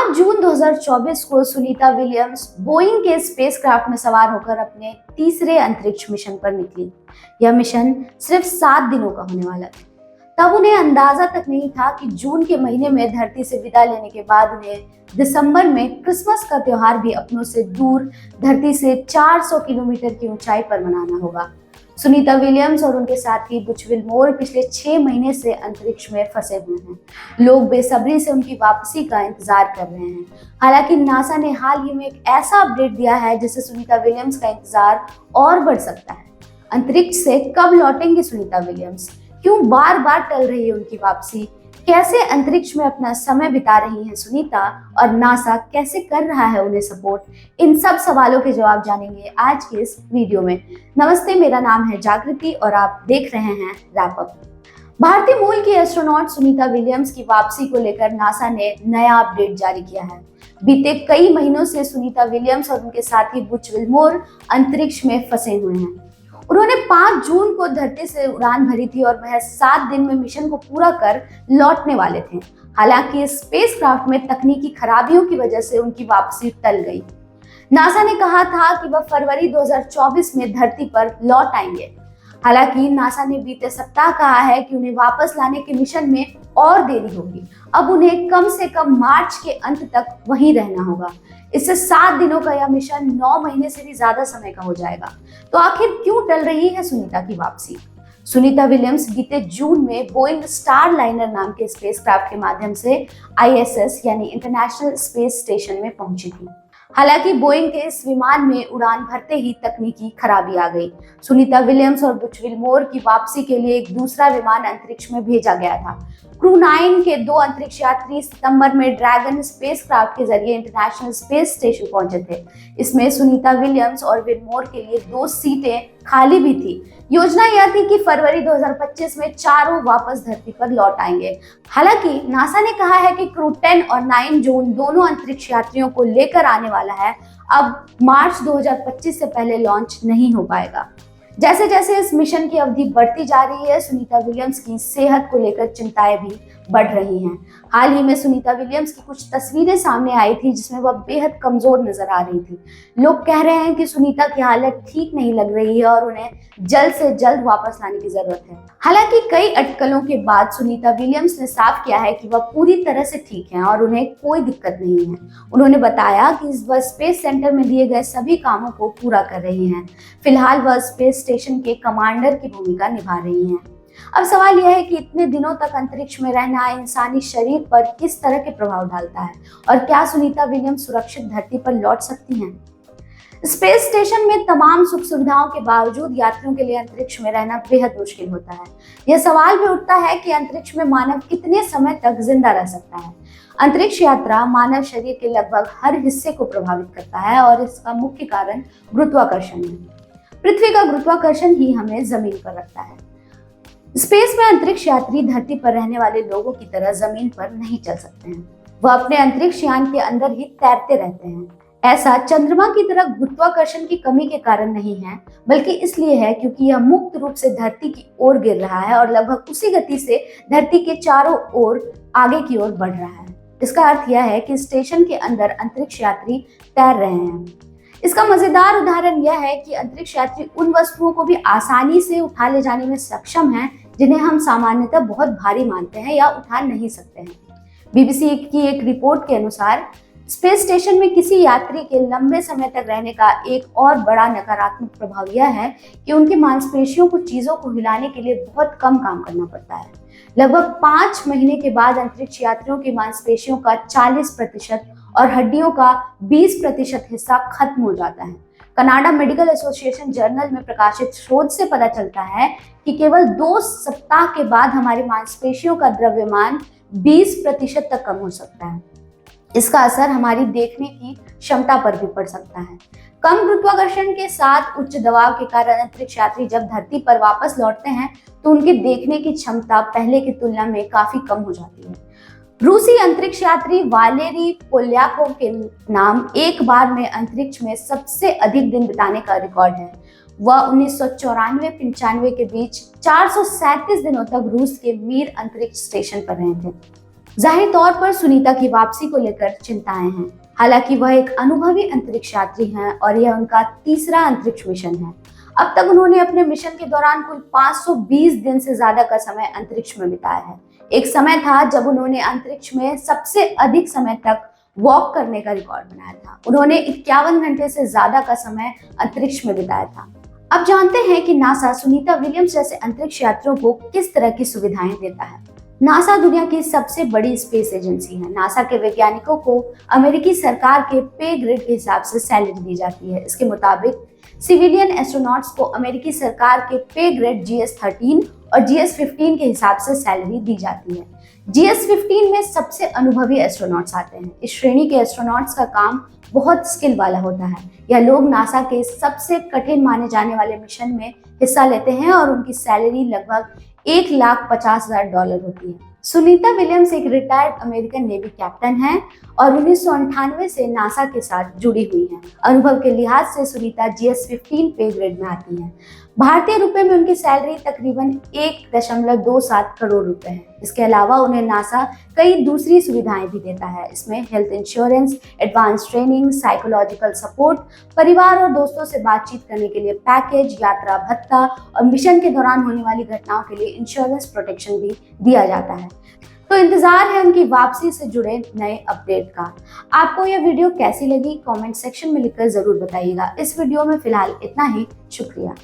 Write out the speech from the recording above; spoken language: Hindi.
5 जून 2024 को सुनीता विलियम्स बोइंग के स्पेसक्राफ्ट में सवार होकर अपने तीसरे अंतरिक्ष मिशन पर निकली। यह मिशन सिर्फ 7 दिनों का होने वाला था। तब उन्हें अंदाजा तक नहीं था कि जून के महीने में धरती से विदा लेने के बाद उन्हें दिसंबर में क्रिसमस का त्योहार भी अपनों से दूर धरती से 400 किलोमीटर की ऊंचाई पर मनाना होगा। सुनीता विलियम्स और उनके साथी बुच विल्मोर पिछले 6 महीने से अंतरिक्ष में फंसे हुए हैं। लोग बेसब्री से उनकी वापसी का इंतजार कर रहे हैं। हालांकि नासा ने हाल ही में एक ऐसा अपडेट दिया है जिससे सुनीता विलियम्स का इंतजार और बढ़ सकता है। अंतरिक्ष से कब लौटेंगे सुनीता विलियम्स? क्यों बार बार टल रही है उनकी वापसी? कैसे अंतरिक्ष में अपना समय बिता रही हैं सुनीता और नासा कैसे कर रहा है उन्हें सपोर्ट? इन सब सवालों के जवाब जानेंगे आज के इस वीडियो में। नमस्ते, मेरा नाम है जागृति और आप देख रहे हैं रैप अप। भारतीय मूल की एस्ट्रोनॉट सुनीता विलियम्स की वापसी को लेकर नासा ने नया अपडेट जारी किया है। बीते कई महीनों से सुनीता विलियम्स और उनके साथी बुच विल्मोर अंतरिक्ष में फंसे हुए हैं। उन्होंने 5 जून को धरती से उड़ान भरी थी और वह 7 दिन में मिशन को पूरा कर लौटने वाले थे। हालांकि स्पेसक्राफ्ट में तकनीकी खराबियों की वजह से उनकी वापसी टल गई। नासा ने कहा था कि वह फरवरी 2024 में धरती पर लौट आएंगे। हालांकि नासा ने बीते सप्ताह कहा है कि उन्हें वापस लाने के मिशन में और देरी होगी। अब उन्हें कम से कम मार्च के अंत तक वहीं रहना होगा। इससे 7 दिनों का यह मिशन 9 महीने से भी ज्यादा समय का हो जाएगा। तो आखिर क्यों टल रही है सुनीता की वापसी? सुनीता विलियम्स बीते जून में बोइंग स्टार लाइनर नाम के स्पेसक्राफ्ट के माध्यम से ISS यानी इंटरनेशनल स्पेस स्टेशन में पहुंची थी। हालांकि बोइंग के इस विमान में उड़ान भरते ही तकनीकी खराबी आ गई। सुनीता विलियम्स और बुच विल्मोर की वापसी के लिए एक दूसरा विमान अंतरिक्ष में भेजा गया था। क्रू 9 के 2 अंतरिक्ष यात्री सितंबर में ड्रैगन स्पेसक्राफ्ट के जरिए इंटरनेशनल स्पेस स्टेशन पहुंचे थे। इसमें सुनीता विलियम्स और विल्मोर के लिए 2 सीटें खाली भी थी। योजना यह थी कि फरवरी 2025 में चारों वापस धरती पर लौट आएंगे। हालांकि नासा ने कहा है कि क्रू 10 और 9 जून दोनों अंतरिक्ष यात्रियों को लेकर आने वाला है। अब मार्च 2025 से पहले लॉन्च नहीं हो पाएगा। जैसे जैसे इस मिशन की अवधि बढ़ती जा रही है, सुनीता विलियम्स की सेहत को लेकर चिंताएं भी बढ़ रही हैं। हाल ही में सुनीता विलियम्स की कुछ तस्वीरें सामने आई थी जिसमें वह बेहद कमजोर नजर आ रही थी। लोग कह रहे हैं कि सुनीता की हालत ठीक नहीं लग रही है और उन्हें जल्द से जल्द वापस लाने की जरूरत है। हालांकि कई अटकलों के बाद सुनीता विलियम्स ने साफ किया है कि वह पूरी तरह से ठीक हैं और उन्हें कोई दिक्कत नहीं है। उन्होंने बताया कि वह स्पेस सेंटर में दिए गए सभी कामों को पूरा कर रही हैं। फिलहाल वह स्पेस स्टेशन के कमांडर की भूमिका निभा रही हैं। अब सवाल यह है कि इतने दिनों तक अंतरिक्ष में रहना इंसानी शरीर पर किस तरह के प्रभाव डालता है और क्या सुनीता विलियम्स सुरक्षित धरती पर लौट सकती हैं? स्पेस स्टेशन में तमाम सुख सुविधाओं के बावजूद यात्रियों के लिए अंतरिक्ष में रहना बेहद मुश्किल होता है। यह सवाल भी उठता है कि अंतरिक्ष में मानव कितने समय तक जिंदा रह सकता है। अंतरिक्ष यात्रा मानव शरीर के लगभग हर हिस्से को प्रभावित करता है और इसका मुख्य कारण गुरुत्वाकर्षण है। पृथ्वी का गुरुत्वाकर्षण ही हमें जमीन पर रखता है। स्पेस में अंतरिक्ष यात्री धरती पर रहने वाले लोगों की तरह जमीन पर नहीं चल सकते हैं। वह अपने अंतरिक्ष यान के अंदर ही तैरते रहते हैं। ऐसा चंद्रमा की तरह गुरुत्वाकर्षण की कमी के कारण नहीं है, बल्कि इसलिए है क्योंकि यह मुक्त रूप से धरती की ओर गिर रहा है और लगभग उसी गति से धरती के चारों ओर आगे की ओर बढ़ रहा है। इसका अर्थ यह है कि स्टेशन के अंदर अंतरिक्ष यात्री तैर रहे हैं। इसका मजेदार उदाहरण यह है कि अंतरिक्ष यात्री उन वस्तुओं को भी आसानी से उठा ले जाने में सक्षम हैं जिन्हें हम सामान्यतः बहुत भारी मानते हैं या उठा नहीं सकते हैं। BBC की एक रिपोर्ट के अनुसार स्पेस स्टेशन में किसी यात्री के लंबे समय तक रहने का एक और बड़ा नकारात्मक प्रभाव यह है कि उनकी मांसपेशियों को चीजों को हिलाने के लिए बहुत कम काम करना पड़ता है। लगभग 5 महीने के बाद अंतरिक्ष यात्रियों की मांसपेशियों का 40% और हड्डियों का 20% हिस्सा खत्म हो जाता है। कनाडा मेडिकल एसोसिएशन जर्नल में प्रकाशित शोध से पता चलता है कि केवल 2 सप्ताह के बाद हमारी मांसपेशियों का द्रव्यमान 20% तक कम हो सकता है। इसका असर हमारी देखने की क्षमता पर भी पड़ सकता है। कम गुरुत्वाकर्षण के साथ उच्च दबाव के कारण अंतरिक्ष यात्री जब धरती पर वापस लौटते हैं तो उनके देखने की क्षमता पहले की तुलना में काफी कम हो जाती है। रूसी अंतरिक्ष यात्री वालेरी पोल्याकोव के नाम एक बार में अंतरिक्ष में सबसे अधिक दिन बिताने का रिकॉर्ड है। वह 1994-95 के बीच 437 दिनों तक रूस के मीर अंतरिक्ष स्टेशन पर रहे थे। जाहिर तौर पर सुनीता की वापसी को लेकर चिंताएं हैं। हालांकि वह एक अनुभवी अंतरिक्ष यात्री हैं और यह उनका तीसरा अंतरिक्ष मिशन है। अब तक उन्होंने अपने मिशन के दौरान कुल 520 दिन से ज्यादा का समय अंतरिक्ष में बिताया है। एक समय था जब उन्होंने अंतरिक्ष में सबसे अधिक समय तक वॉक करने का रिकॉर्ड बनाया था। उन्होंने 51 घंटे से ज्यादा का समय अंतरिक्ष में बिताया था। अब जानते हैं कि नासा सुनीता विलियम्स जैसे अंतरिक्ष यात्रियों को किस तरह की सुविधाएं देता है। नासा दुनिया की सबसे बड़ी स्पेस एजेंसी है। नासा के वैज्ञानिकों को अमेरिकी सरकार के पे ग्रेड के हिसाब से सैलरी दी जाती है। इसके मुताबिक सिविलियन एस्ट्रोनॉट्स को अमेरिकी सरकार के पे ग्रेड GS-13 और GS-15 के हिसाब से सैलरी दी जाती है। GS-15 में सबसे अनुभवी एस्ट्रोनॉट्स आते हैं। इस श्रेणी के एस्ट्रोनॉट्स का काम बहुत स्किल वाला होता है। यह लोग नासा के सबसे कठिन माने जाने वाले मिशन में हिस्सा लेते हैं और उनकी सैलरी लगभग $1,50,000 होती है। सुनीता विलियम्स एक रिटायर्ड अमेरिकन नेवी कैप्टन हैं और 1998 से नासा के साथ जुड़ी हुई हैं। अनुभव के लिहाज से सुनीता GS-15 पे ग्रेड में आती हैं। भारतीय रुपए में उनकी सैलरी तकरीबन 1.27 करोड़ रुपए है। इसके अलावा उन्हें नासा कई दूसरी सुविधाएं भी देता है। इसमें health insurance, advance training, psychological support, परिवार और दोस्तों से बातचीत करने के लिए पैकेज, यात्रा भत्ता और मिशन के दौरान होने वाली घटनाओं के लिए इंश्योरेंस प्रोटेक्शन भी दिया जाता है। तो इंतजार है उनकी वापसी से जुड़े नए अपडेट का। आपको यह वीडियो कैसी लगी कमेंट सेक्शन में लिखकर जरूर बताइएगा। इस वीडियो में फिलहाल इतना ही। शुक्रिया।